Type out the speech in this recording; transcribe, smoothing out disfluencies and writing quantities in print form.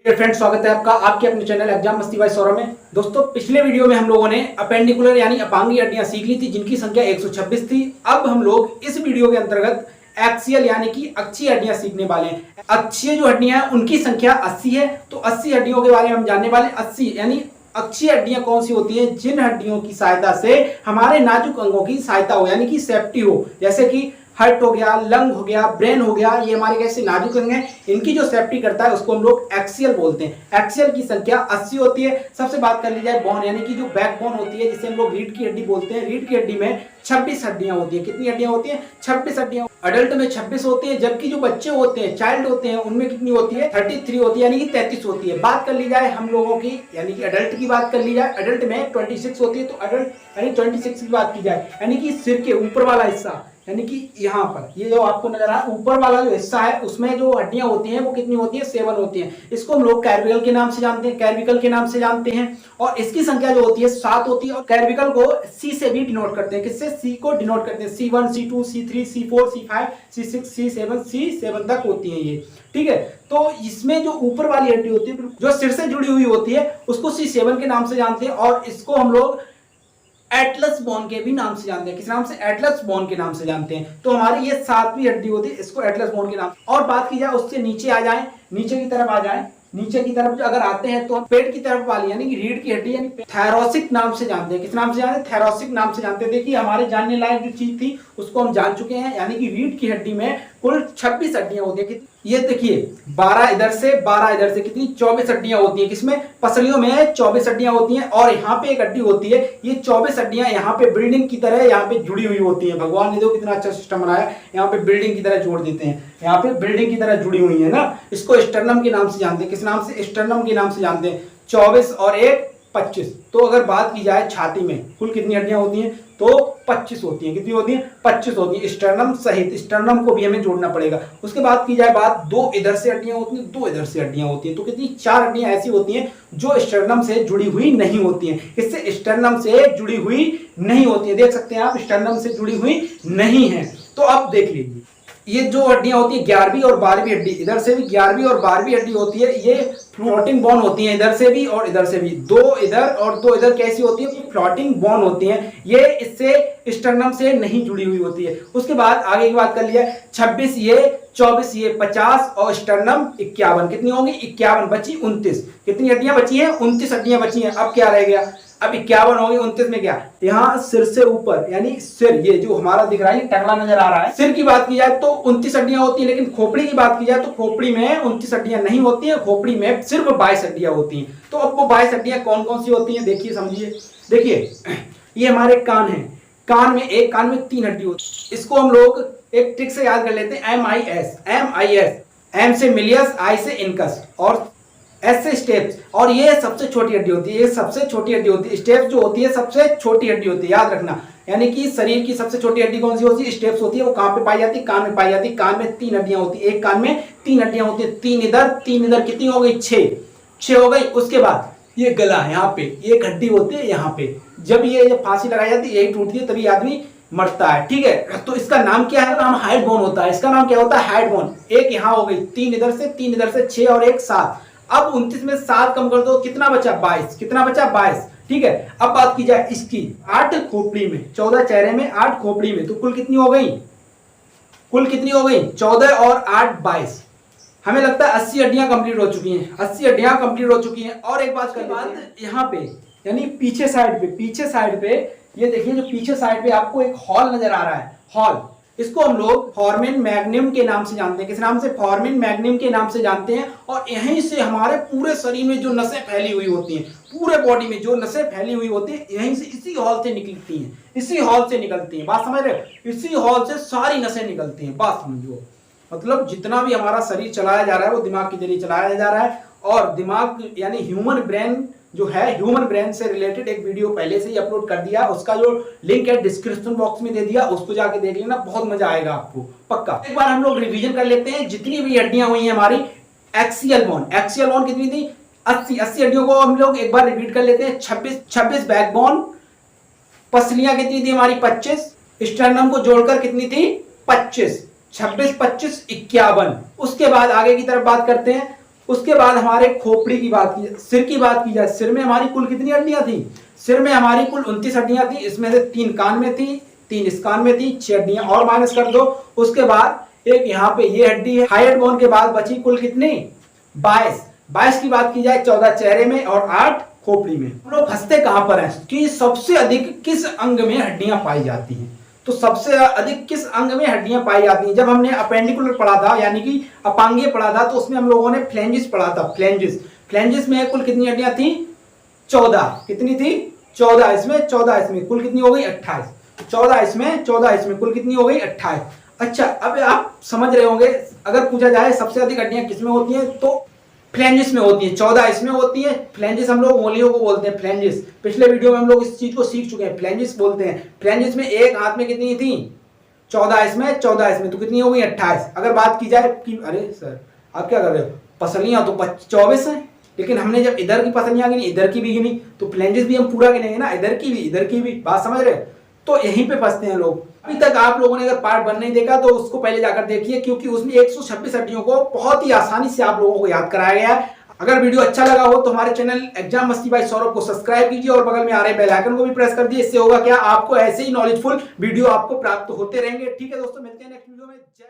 Friend, स्वागत है आपका आपके अपने चैनल एग्जाम मस्ती बाय सौरभ में। दोस्तों, पिछले वीडियो में हम लोगों ने अपेंडिकुलर यानी अपांगी हड्डियां सीख ली थी, जिनकी संख्या 126 थी। अब हम लोग इस वीडियो के अंतर्गत एक्सियल यानी कि अक्षीय हड्डियां सीखने वाले हैं। अक्षीय जो हड्डियां हैं उनकी संख्या 80 है, तो 80 हड्डियों के बारे में हम जानने वाले। 80 यानी अक्षीय हड्डियां कौन सी होती हैं? जिन हड्डियों की सहायता से हमारे नाजुक अंगों की सहायता हो, यानी कि सेफ्टी हो, जैसे कि हार्ट हो गया, लंग हो गया, ब्रेन हो गया। ये हमारे कैसे नाजुक अंग हैं, इनकी जो सेफ्टी करता है उसको हम लोग एक्सियल बोलते हैं। एक्सियल की संख्या 80 होती है। सबसे बात कर ली जाए बोन यानी कि जो बैकबोन होती है, जिसे हम लोग रीढ़ की हड्डी बोलते हैं। रीढ़ की हड्डी में 26 हड्डियां होती है। कितनी हड्डियां होती हैं? 26 हड्डियां। अडल्ट में 26 होती है, जबकि जो बच्चे होते हैं, चाइल्ड होते हैं, उनमें कितनी होती है? 33 होती है, यानी कि 33 होती है। बात कर ली जाए हम लोगों की यानी कि अडल्ट की बात कर ली जाए, अडल्ट में 26 होती है। तो अडल्ट यानी 26 की बात की जाए, यानी कि सिर के ऊपर वाला हिस्सा, यानी कि यहाँ पर ये जो आपको नजर आ रहा है ऊपर वाला जो हिस्सा है, उसमें जो हड्डियां होती हैं वो कितनी होती है? 7 होती हैं। इसको हम लोग कैर्विकल के नाम से जानते हैं, कैर्विकल के नाम से जानते हैं। और इसकी संख्या जो होती है 7 होती है। और कैर्विकल को C से भी डिनोट करते हैं। किससे? C को डिनोट करते हैं। C1, C2, C3, C4, C5, C6, C7 तक होती है ये। ठीक है, तो इसमें जो ऊपर वाली हड्डी होती है जो सिर से जुड़ी हुई होती है, उसको C7 के नाम से जानते हैं। और इसको हम लोग एटलस बोन के भी नाम से जानते हैं। किस नाम से? एटलस बोन के नाम से जानते हैं। तो हमारी ये 7वीं हड्डी होती है, इसको एटलस बोन के नाम। और बात की जाए उससे नीचे आ जाए, नीचे की तरफ आ जाए, नीचे की तरफ अगर आते हैं तो पेट की तरफ वाली यानी कि रीढ़ की हड्डी यानी थैरोसिक नाम से जानते हैं। किस नाम से जानते हैं? थैरोसिक नाम से जानते हैं। देखिए, हमारे जानने लायक जो चीज थी उसको हम जान चुके हैं, यानी कि रीढ़ की हड्डी में कुल 26 हड्डियां होती है। ये देखिए 12 इधर से 12 इधर से, कितनी? 24 हड्डियां होती हैं। किसमें? पसलियों में 24 हड्डियां होती हैं। और यहाँ पे एक हड्डी होती है, ये 24 हड्डियां यहाँ पे बिल्डिंग की तरह यहाँ पे जुड़ी हुई होती हैं। भगवान ने देखो कितना अच्छा सिस्टम बनाया, यहाँ पे बिल्डिंग की तरह जोड़ देते हैं। यहाँ पे बिल्डिंग की तरह जुड़ी हुई है ना। इसको स्टर्नम के नाम से जानते हैं। किस नाम से? स्टर्नम के नाम से जानते हैं। 24 और 1 25। तो अगर बात की जाए छाती में कुल कितनी हड्डियां होती हैं? तो 25 होती हैं। कितनी होती हैं? 25 होती हैं। स्टर्नम सहित, स्टर्नम को भी हमें जोड़ना पड़ेगा। उसके बाद की जाए बात, 2 इधर से हड्डियां होती हैं, 2 इधर से हड्डियां होती हैं। तो कितनी? 4 हड्डियां ऐसी होती हैं जो स्टर्नम से जुड़ी हुई नहीं होती हैं। इससे स्टर्नम से जुड़ी हुई नहीं होती है। देख सकते हैं आप, स्टर्नम से जुड़ी हुई नहीं है। तो अब देख लीजिए, ये जो हड्डियां होती है 11वीं और 12वीं हड्डी, इधर से भी 11वीं और 12वीं हड्डी होती है। ये फ्लोटिंग बोन होती है, इधर से भी और इधर से भी। 2 इधर और 2 इधर कैसी होती है? फ्लोटिंग बोन होती है। ये इससे स्टर्नम से नहीं जुड़ी हुई होती है। उसके बाद आगे की बात कर लिया, 26 ये, 24 ये, 50 और स्टर्नम 51। कितनी होंगी? 51 बची 29। कितनी हड्डियां बची है? 29 हड्डियां बची हैं। अब क्या रह गया? अब 51 होगी, 29 में क्या? यहाँ सिर से ऊपर यानी सिर, ये जो हमारा दिख रहा है टकला नजर आ रहा है, सिर की बात की जाए तो 29 हड्डियां होती है। लेकिन खोपड़ी की बात की जाए तो खोपड़ी में 29 हड्डियां नहीं होती है। खोपड़ी में सिर्फ 22 हड्डियां होती हैं। तो अब वो 22 हड्डियां कौन कौन सी होती हैं? देखिए, समझिए। देखिए, ये हमारे कान है। कान में एक कान में 3 हड्डी होती है। इसको हम लोग एक ट्रिक से याद कर लेते हैं, MIS। एम से मिलियस, आई से इनकस और ऐसे स्टेप्स। और ये सबसे छोटी हड्डी होती है। ये सबसे छोटी हड्डी होती है। स्टेप्स जो होती है सबसे छोटी हड्डी होती है, याद रखना। यानी कि शरीर की सबसे छोटी हड्डी कौन सी होती है? स्टेप्स होती है। वो कहां पे पाई जाती है? कान में पाई जाती है। कान में 3 हड्डियां होती है। एक कान में 3 हड्डियां होती है। 3 इधर 3 इधर, कितनी हो गई? 6 हो गई। उसके बाद ये गला, यहाँ पे एक हड्डी होती है। यहाँ पे जब ये फांसी लगाई जाती है, यही टूटती है, तभी आदमी मरता है। ठीक है, तो इसका नाम क्या है? नाम हाइड बोन होता है। इसका नाम क्या होता है? Hide bone. एक यहाँ हो गई, 3 इधर से 3 इधर से, 6 और 1 7। अब 29 में 7 कम कर दो, कितना बचा? 22। कितना बचा? 22। ठीक है, अब बात की जाए इसकी 8 खोपड़ी में, 14 चेहरे में, 8 खोपड़ी में, तो कुल कितनी हो गई? कुल कितनी हो गई? 14 और 8 22। हमें लगता है 80 हड्डियां कंप्लीट हो चुकी हैं। 80 हड्डियां कंप्लीट हो चुकी हैं। और एक बात करने बाद यहाँ पे यानी पीछे साइड पे ये देखिए, जो पीछे साइड पे आपको एक हॉल नजर आ रहा है, हॉल। इसको हम लोग फोरामेन मैग्नम के नाम से जानते हैं। किस नाम से? फोरामेन मैग्नम के नाम से जानते हैं। और यहीं से हमारे पूरे शरीर में जो नसें फैली हुई होती हैं, पूरे बॉडी में जो नसें फैली हुई होती है, यहीं से इसी हॉल से निकलती हैं। इसी हॉल से निकलती हैं। बात समझ रहे हो? इसी हॉल से सारी नसें निकलती हैं। बात समझो, मतलब जितना भी हमारा शरीर चलाया जा रहा है वो दिमाग के जरिए चलाया जा रहा है। और दिमाग यानी ह्यूमन ब्रेन जो है, ह्यूमन ब्रेन से रिलेटेड एक वीडियो पहले से ही अपलोड कर दिया। उसका जो लिंक है डिस्क्रिप्शन बॉक्स में दे दिया, उसको जाके देख लेना, बहुत मजा आएगा आपको, पक्का। एक बार हम लोग रिवीजन कर लेते हैं जितनी भी हड्डियां हुई हैं हमारी। एक्सियल बोन कितनी थी? 80 हड्डियों को हम लोग एक बार रिपीट कर लेते हैं। 26 बैकबोन। पसलियां कितनी थी हमारी? 25। स्टर्नम को जोड़कर कितनी थी? 25। 26 25 51। उसके बाद आगे की तरफ बात करते हैं। उसके बाद हमारे खोपड़ी की बात की, सिर की बात की जाए, सिर में हमारी कुल कितनी हड्डियां थी? सिर में हमारी कुल 29 हड्डियां थी। इसमें से 3 कान में थी, 3 इस कान में थी, 6 हड्डियां और माइनस कर दो। उसके बाद एक यहाँ पे ये हड्डी है। हाइट बोन के बाद बची कुल कितनी? 22। 22 की बात की जाए 14 चेहरे में और 8 खोपड़ी में। हम लोग फंसते कहां पर हैं कि सबसे अधिक किस अंग में हड्डियां पाई जाती हैं? तो सबसे अधिक किस अंग में हड्डियां पाई जाती हैं? जब हमने अपेंडिकुलर पढ़ा था यानी कि अपांगीय पढ़ा था, तो उसमें हम लोगों ने फ्लैंजिस पढ़ा था। फ्लैंजिस, फ्लैंजिस में कुल कितनी हड्डियां थी? 14। कितनी थी? 14। इसमें 14, इसमें कुल कितनी हो गई? 28। 14 इसमें, 14 इसमें, कुल कितनी हो गई? 28। अच्छा, अब आप समझ रहे होंगे, अगर पूछा जाए सबसे अधिक हड्डियां किसमें होती हैं, तो फ्लैंजिस में होती है। 14 इसमें होती है। फ्लैंजिस हम लोग उंगलियों को बोलते हैं फ्लैंजिस। पिछले वीडियो में हम लोग इस चीज को सीख चुके हैं, फ्लैंजिस बोलते हैं। फ्लैंजिस में एक हाथ में कितनी थी? 14 इसमें, 14 इसमें, तो कितनी हो गई? 28। अगर बात की जाए कि अरे सर आप क्या कर रहे हो, पसलियां तो 24 है, लेकिन हमने जब इधर की पसलियां गिनी, इधर की भी गिनी, तो फ्लैंजिस भी हम पूरा गिनेंगे ना, इधर की भी, इधर की भी। बात समझ रहे? तो यहीं पे फंसते हैं लोग। अभी तक आप लोगों ने अगर पार्ट 1 नहीं देखा तो उसको पहले जाकर देखिए, क्योंकि उसमें 126 हड्डियों को बहुत ही आसानी से आप लोगों को याद कराया गया है। अगर वीडियो अच्छा लगा हो तो हमारे चैनल एग्जाम मस्ती बाय सौरभ को सब्सक्राइब कीजिए और बगल में आ रहे बेल आइकन को भी प्रेस कर दिए। इससे होगा क्या, आपको ऐसे ही नॉलेजफुल वीडियो आपको प्राप्त होते रहेंगे। ठीक है दोस्तों, मिलते हैं नेक्स्ट वीडियो में। जय